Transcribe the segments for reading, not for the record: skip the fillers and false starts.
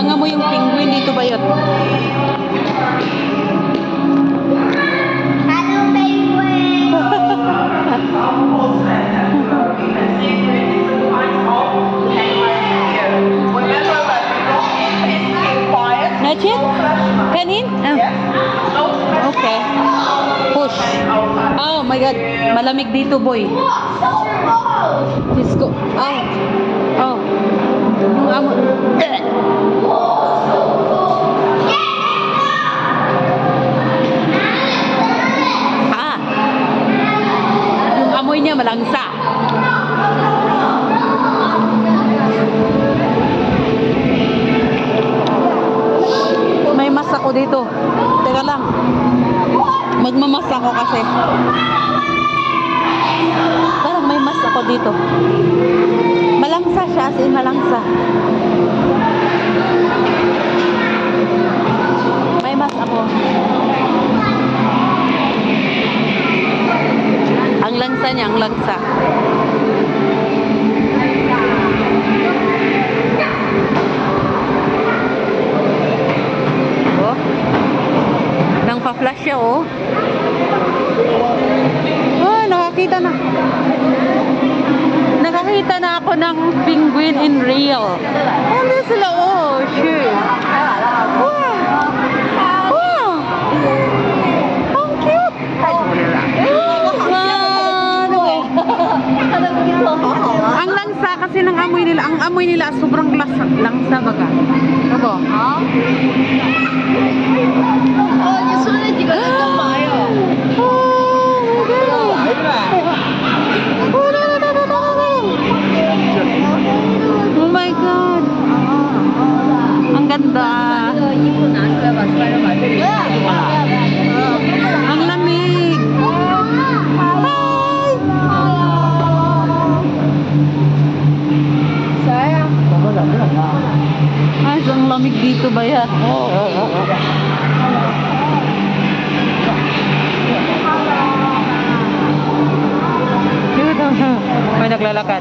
Nangangamoy yung penguin dito ba yun? Hello, penguin! Nachin? Kanin? Oh. Okay. Push. Oh my God. Malamig dito, boy. Diyos ko. Oh. Oh. Yung amo. Ah. Yung amoy niya malangsa. May mas ako dito. Teka lang. Magmamas ako kasi. Parang may mas ako dito. Malangsa siya, as in malangsa. May mas ako. Ang langsa niya, ang langsa. Oh. Nang pa-flash siya, oh. Oh, nakakita na. Nakakita na ako ng penguin in real. Ano sila? Oh, sure. Wow. Wow. Ang cute. Ang langsa kasi ng amoy nila. Ang amoy nila sobrang langsa baga. Ano? Oh, you saw that you got the fire. Oh my God. Ang ganda. Ang lamig. Hi. Sayang. Ay, ang lamig dito ba yan? May naglalakad.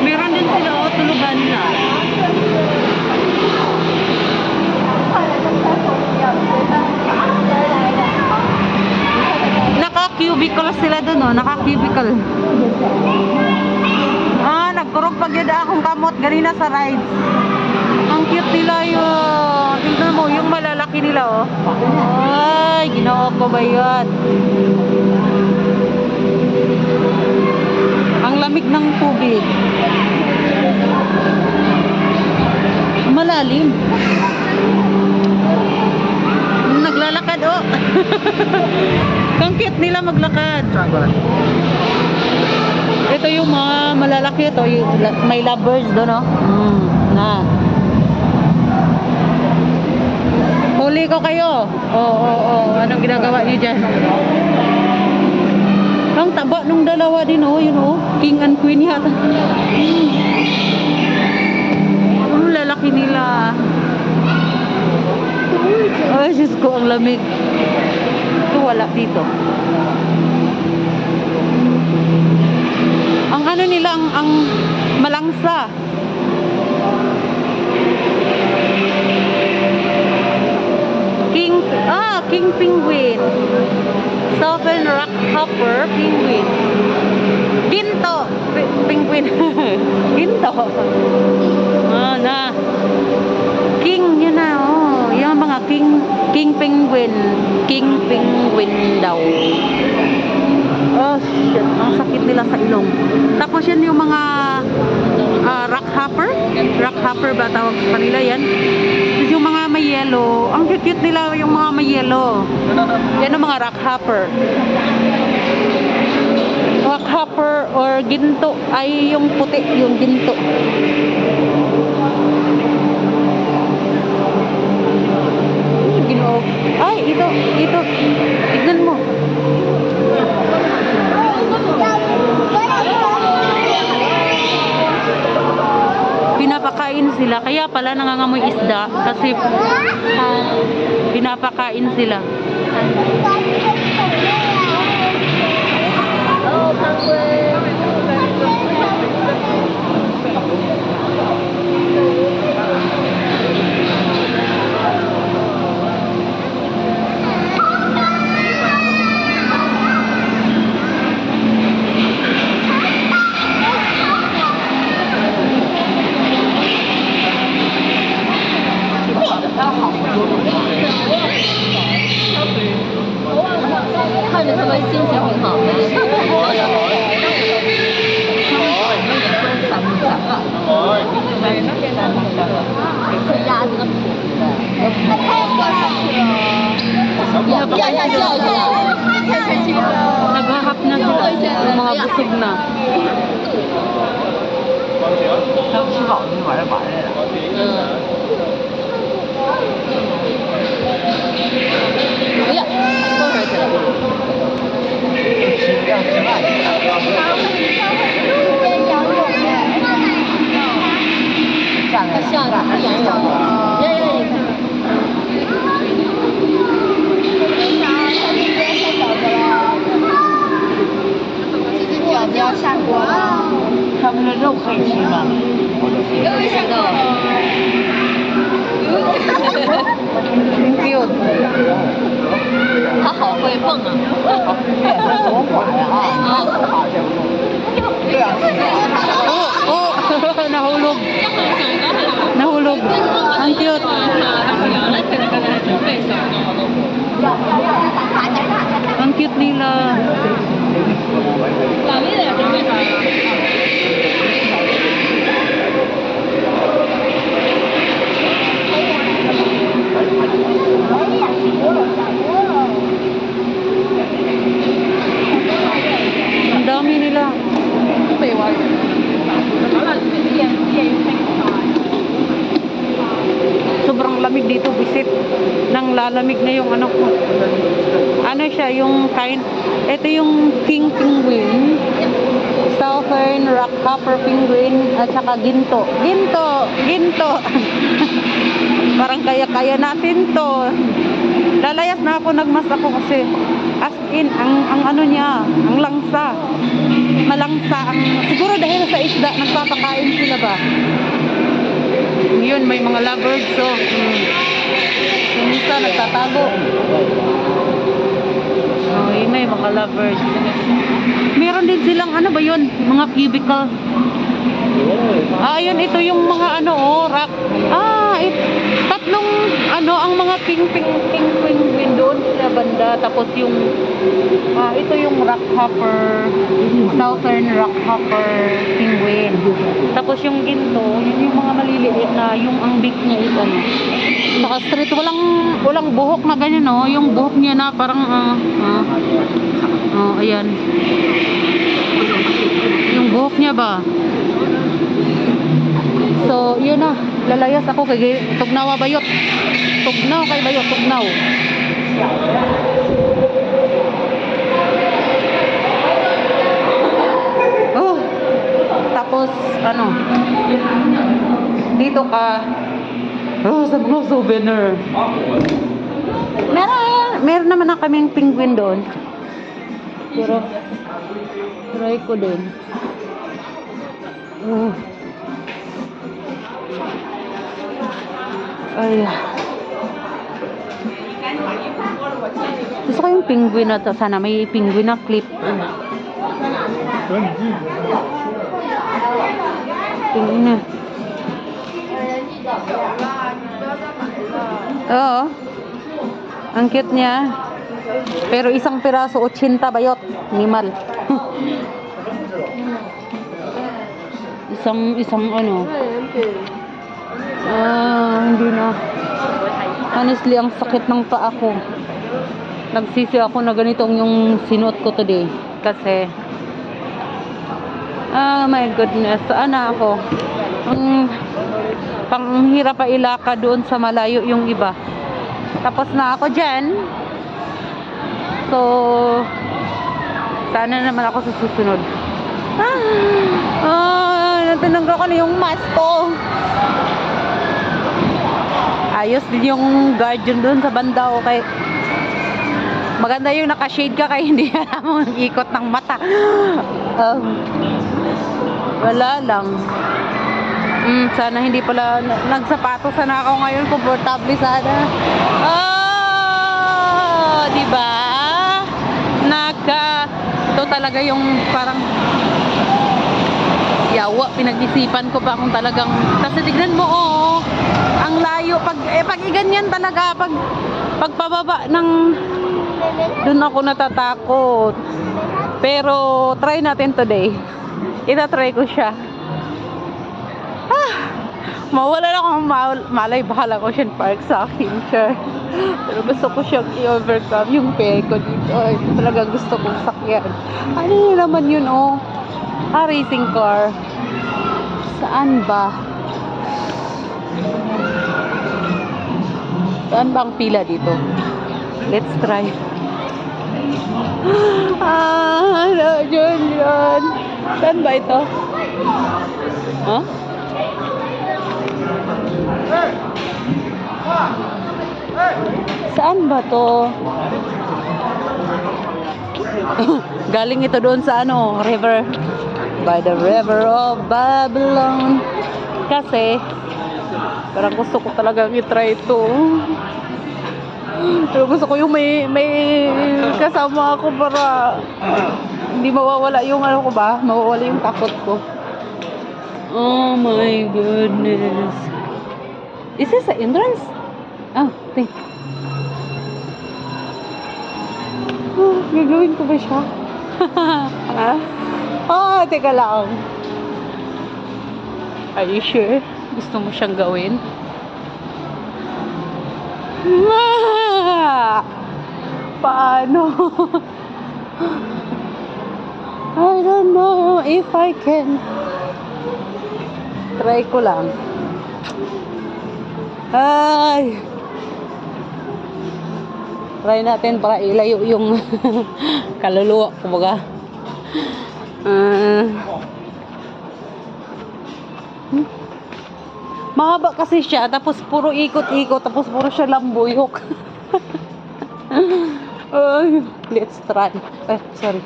Meron din sila, oh, tulugan na. Naka-cubicle sila dun, oh. Naka-cubicle. Ah, nagkurog pag yun akong kamot ganina sa rides. Ang cute nila yun. Tignan mo, yung malalaki nila, oh. Ay, ginawa ko ba yun? Ang lamig ng tubig. Malalim. Naglalakad, oh. Ang cute nila maglakad. Ito yung mga malalaki ito. May lovebirds doon, oh. Na. Huli ko kayo. Oo. Anong ginagawa niyo dyan? Ang taba nung dalawa din, oh. Yun, oh. King and queen yata. Ang lalaki nila. Ay, Diyos ko, ang lamig. Ito, wala dito. Ang ano nila, ang malangsa. King penguin. Southern rock hopper penguin. Ginto penguin. Ginto. Na. King yun na, oh. Yung mga king penguin. King penguin daw. Oh shit, ang sakit nila sa ilong. Tapos yan yung mga rock hopper. Rock hopper ba tawag sa kanila yan? Tapos yung mga may yellow. Ang cute nila yung mga may yellow. Yan ang mga rock hopper. Rock hopper or ginto. Ay yung puti, yung ginto. Ay, ito. Tignan mo. Pinapakain sila. Kaya pala nangangamoy isda. Kasi pinapakain sila. 心情很好吗？压这个谱子，那太挂上去了，压下掉去了，太神奇了。 Naghahap na sila. Yung mga busog na. 他们吃饱了就晚上玩来了。哎呀，多少钱？要吃饭去了。下来像羊羊，饺子要下锅了，他们的肉可以吃吗？又会下锅。 Cute. 它好会蹦啊！它多管呀啊！对啊。 Oh, nahulog. Nahulog. Ang cute. Ang cute nila. Ang dami nila. Sobrang lamig dito, visit. Nang lalamig na yung ano ko. Ano siya, yung kind, ito yung king penguin, southern rockhopper penguin, at saka ginto. Ginto. Parang kaya natin to. Lalayas na ako, nagmas ako kasi as in, ang ano niya, ang langsa. Malangsa. Siguro dahil sa isda, nagpapakain sila ba? Yun, may mga lovers, so yung isa nagtatago. Oh, yun, may mga lovers. Meron din silang, ano ba yun? Mga cubicle. Yun, ito yung mga ano, rock. Tatlong, ano, ang mga ping penguin doon sa banda. Tapos yung, ito yung rockhopper, southern rockhopper penguin. Tapos yung ginto, yun yung mga maliliit na, yung ang beak niya is ano. Saka straight, walang buhok na ganyan, no? Yung buhok niya na parang, ayan. Yung buhok niya ba? So, yun na. Lalayas ako kay Tugnawa Bayot. Tugnaw kay Bayot, Tugnaw. Oh. Tapos, ano? Dito ka. Oh, sa mga souvenir. Meron naman na kaming penguin doon. Pero, try ko din. Oh. Ay. Gusto ko yung penguin na to. Sana may penguin na clip. Penguin na. Oo. Ang cute niya. Pero isang piraso, 80 bayot. Nimal. isang ano. Hindi na. Honestly, ang sakit ng paa ko. Nagsisi ako na ganitong yung sinuot ko today. Kasi, my goodness. Ana ako. Panghirap pa ilaka doon sa malayo yung iba. Tapos na ako dyan. So, sana naman ako sa susunod. Natinanggal ko na yung mask ko. Ayos din yung guardian doon sa banda, okay. Maganda yung naka-shade ka kaya hindi alam mo ang ikot ng mata. Wala lang. Sana hindi pala nagsapatos sana ako ngayon, komportable sana. Diba? Ito talaga yung parang yawa, pinag-isipan ko pa kung talagang, kasi tignan mo, ang layo, pag iganyan talaga, pag pababa ng Doon ako natatakot. Pero try natin today. Ita-try ko siya. Mawala lang akong malay, bahala ko Ocean Park sa akin, sure. Pero gusto ko siyang i-overcome yung fear ko dito. Ito talaga gusto kong sakyan. Ano yun naman yun, oh? Racing car. Saan ba? Saan ba ang pila dito? Let's try. Yun. Saan ba ito? Huh? Saan ba to? Galing ito doon sa ano, river. By the river of Babylon. Kasi parang gusto ko talagang i-try ito. Pero gusto ko yung may kasama ako para hindi mawawala yung ano ko ba? Mawawala yung takot ko. Oh my goodness. Is this the entrance? Oh, think. Oh, gagawin ko ba siya? Teka lang. Are you sure? Gusto mo siyang gawin? Paano? I don't know if I can. Try ko lang. Ay. Try natin para ilayo yung kaluluwa, kumbaga. Mahaba kasi siya, tapos puro ikot-ikot, tapos puro siya lambuyok. Let's try. Sorry.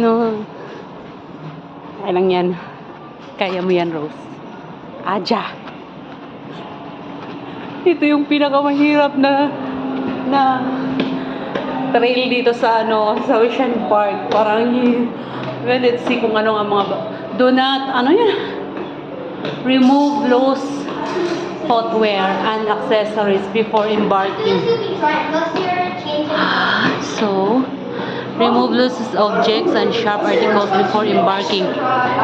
No. Kaya lang yan. Kaya mo yan, Rose. Aja. Ito yung pinakamahirap na trail dito sa sa Ocean Park. Parang well, let's see kung ano nga mga do not, remove loose footwear and accessories before embarking. So, remove loose objects and sharp articles before embarking.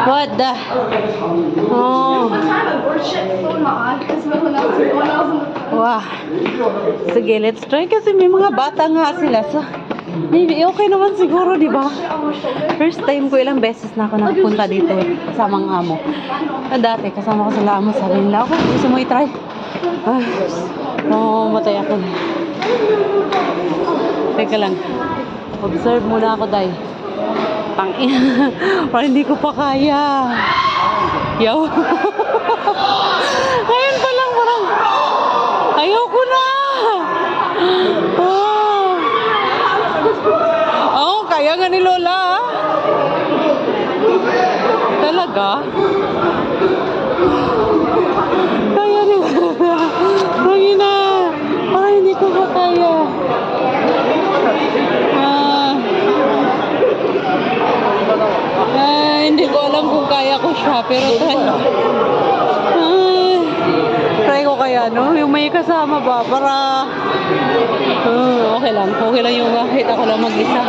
What the? Oh. Wow. Sige, let's try kasi may mga bata nga sila. So, maybe okay naman siguro, di ba? First time ko, ilang beses na ako nakapunta dito kasama ang amo. Dati, kasama ko sa amo, sabi nila, okay, gusto mo i-try? Matay ako. Teka lang. Observe muna ako, Day. Parang hindi ko pa kaya. Yaw. Ngayon pa lang, parang ayoko na. Kaya nga ni Lola. Talaga? Kaya ni Lola. Rangina. Parang hindi ko pa kaya. Hindi ko alam kung kaya ko siya. Pero try ko kaya, no? Yung may kasama ba? Para okay lang. Okay lang yung kahit ako lang mag-isa.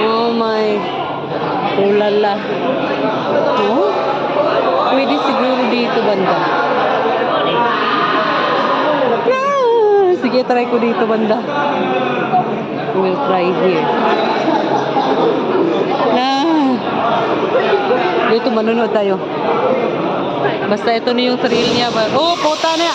Oh my. Ulala. Oh? Pwede siguro dito banda. Sige, try ko dito banda. We'll try here. Dito manunod tayo. Basta ito na yung thrill niya. Oh, puta na.